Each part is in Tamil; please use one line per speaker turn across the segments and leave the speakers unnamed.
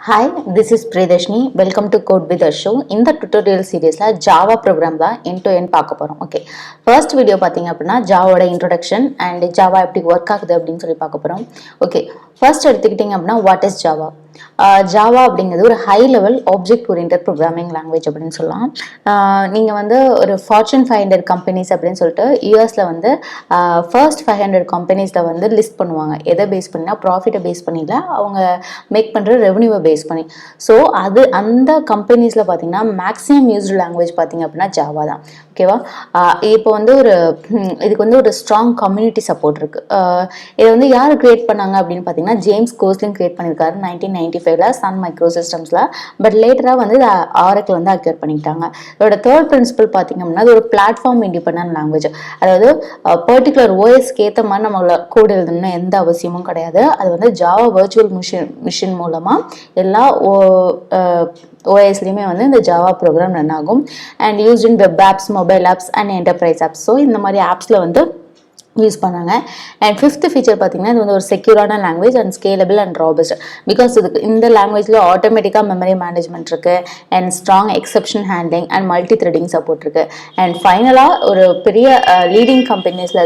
Hi, this is Priyadashni. Welcome to Code with Ashu. இந்த tutorial seriesல Java program தான் end to end பார்க்க போறோம். Okay. First video பார்த்தீங்க அப்படின்னா ஜாவோட introduction and Java எப்படி ஒர்க் ஆகுது அப்படின்னு சொல்லி பார்க்க போறோம். Okay. First எடுத்துக்கிட்டீங்க அப்படின்னா what is Java? ஜாவா அப்படிங்கிறது ஒரு high level object oriented programming language அப்படின்னு சொல்லலாம். நீங்கள் வந்து ஒரு ஃபார்ச்சூன் 500 கம்பெனிஸ் அப்படின்னு சொல்லிட்டு யூஎஸில் வந்து ஃபர்ஸ்ட் 500 கம்பெனிஸில் வந்து லிஸ்ட் பண்ணுவாங்க. எதை பேஸ் பண்ணினா ப்ராஃபிட்டை பேஸ் பண்ணியில் அவங்க மேக் பண்ணுற ரெவன்யூவை பேஸ் பண்ணி. ஸோ அந்த கம்பெனிஸில் பார்த்தீங்கன்னா மேக்ஸிமம் யூஸ்டு லாங்குவேஜ் பார்த்தீங்க அப்படின்னா ஜாவா தான். ஓகேவா? இப்போ வந்து இதுக்கு வந்து ஒரு ஸ்ட்ராங் கம்யூனிட்டி சப்போர்ட் இருக்குது. இதை வந்து யார் கிரியேட் பண்ணாங்க அப்படின்னு பார்த்தீங்கன்னா ஜேம்ஸ் கோஸ்லிங் கிரியேட் பண்ணியிருக்காரு 1995ல சன் மைக்ரோ சிஸ்டம்ஸில். பட் லேட்டராக வந்து இதை ஆரக்கிள் வந்து அக்யூர் பண்ணிக்கிட்டாங்க. இதோட தேர்ட் பிரின்சிபல் பார்த்தீங்க அப்படின்னா அது ஒரு பிளாட்ஃபார்ம் இண்டிபெண்டன்ட் லாங்குவேஜ். அதாவது பர்டிகுலர் ஓஎஸ்க்கு ஏற்ற மாதிரி நம்மளோட கோடு எழுதணும்னு எந்த அவசியமும் கிடையாது. அது வந்து ஜாவா வர்ச்சுவல் மிஷின் மூலமாக எல்லா ஓஎஸ்லையுமே வந்து இந்த ஜாவா ப்ரோக்ராம் ரன் ஆகும். And used in web apps, mobile apps and enterprise apps. So இந்த மாதிரி ஆப்ஸில் வந்து யூஸ் பண்ணாங்க. அண்ட் ஃபிஃப்த் ஃபீச்சர் பார்த்தீங்கன்னா இது வந்து ஒரு செக்யூரான language and scalable and robust. Because இதுக்கு இந்த லாங்குவேஜில் ஆட்டோமேட்டிக்காக மெமரி மேனேஜ்மெண்ட் இருக்குது and strong exception handling and multi threading support இருக்குது. அண்ட் ஃபைனலாக ஒரு பெரிய லீடிங் கம்பெனிஸில்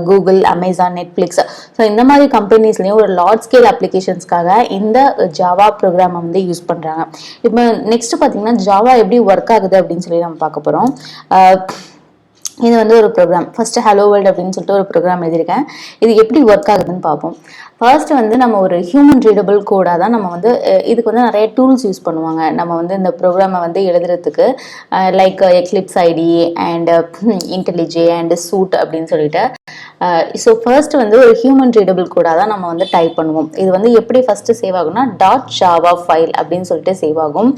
கூகுள், அமேசான், நெட்ஃப்ளிக்ஸ், ஸோ இந்த மாதிரி கம்பெனிஸ்லேயும் ஒரு லார்ஜ் ஸ்கேல் அப்ளிகேஷன்ஸ்க்காக இந்த ஜாவா ப்ரோக்ராமை வந்து யூஸ் பண்ணுறாங்க. இப்போ நெக்ஸ்ட் பார்த்தீங்கன்னா ஜாவா எப்படி ஒர்க் ஆகுது அப்படின்னு சொல்லி நம்ம பார்க்க போகிறோம். இது வந்து ஒரு ப்ரோக்ராம். ஃபர்ஸ்ட் ஹலோ வேர்ல்டு அப்படின்னு சொல்லிட்டு ஒரு ப்ரோக்ராம் எழுதியிருக்கேன். இது எப்படி ஒர்க் ஆகுதுன்னு பார்ப்போம். ஃபர்ஸ்ட் வந்து நம்ம ஒரு ஹியூமன் ரீடபிள் கோடாக தான் நம்ம வந்து இதுக்கு வந்து நிறைய டூல்ஸ் யூஸ் பண்ணுவாங்க. நம்ம வந்து இந்த ப்ரோக்ராமை வந்து எழுதுறதுக்கு like Eclipse IDE and IntelliJ and suite அப்படின்னு சொல்லிட்டு. ஸோ ஃபர்ஸ்ட் வந்து ஒரு ஹியூமன் ரீடபிள் கோடாக தான் நம்ம வந்து டைப் பண்ணுவோம். இது வந்து எப்படி ஃபர்ஸ்ட் சேவ் ஆகும்னா .java ஃபைல் அப்படின்னு சொல்லிட்டு சேவ் ஆகும்.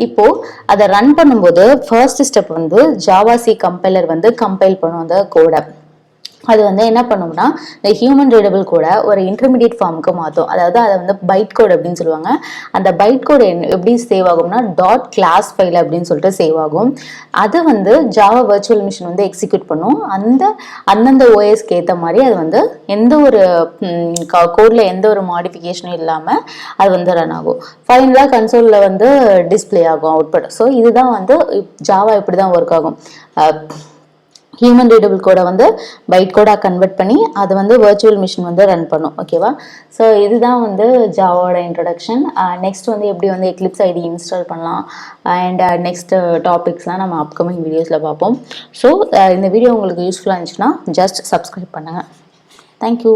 இப்போ அதை ரன் பண்ணும்போது ஃபர்ஸ்ட் ஸ்டெப் வந்து ஜாவா சி கம்பைலர் வந்து கம்பைல் பண்ணும் அந்த கோடை. அது வந்து என்ன பண்ணும்னா இந்த ஹியூமன் ரீடபிள் கோட ஒரு இன்டர்மீடியட் ஃபார்முக்கு மாற்றும். அதாவது அதை வந்து பைட் கோட் அப்படின்னு சொல்லுவாங்க. அந்த பைட் கோட் எப்படி சேவ் ஆகும்னா .class ஃபைல் அப்படின்னு சொல்லிட்டு சேவ் ஆகும். அது வந்து ஜாவா வர்ச்சுவல் மிஷின் வந்து எக்ஸிக்யூட் பண்ணும். அந்தந்த ஓஎஸ்க்கு ஏற்ற மாதிரி அது வந்து எந்த ஒரு கோடில் எந்த ஒரு மாடிஃபிகேஷனும் இல்லாமல் அது வந்து ரன் ஆகும். ஃபைனலாக கன்சோலில் வந்து டிஸ்பிளே ஆகும் அவுட்புட். ஸோ இதுதான் வந்து ஜாவா இப்படி தான் ஒர்க் ஆகும். ஹியூமன் ரீடபிள் கோடை வந்து பைட் கோடாக கன்வெர்ட் பண்ணி அது வந்து வர்ச்சுவல் மிஷின் வந்து ரன் பண்ணும். ஓகேவா? ஸோ இதுதான் வந்து ஜாவாவோட இன்ட்ரடக்ஷன். நெக்ஸ்ட் வந்து எப்படி வந்து எக்லிப்ஸ் ஐடி இன்ஸ்டால் பண்ணலாம் அண்ட் நெக்ஸ்ட் டாபிக்ஸ்லாம் நம்ம அப்கமிங் வீடியோஸில் பார்ப்போம். ஸோ இந்த வீடியோ உங்களுக்கு யூஸ்ஃபுல்லாக இருந்துச்சுன்னா ஜஸ்ட் சப்ஸ்கிரைப் பண்ணுங்கள். தேங்க்யூ.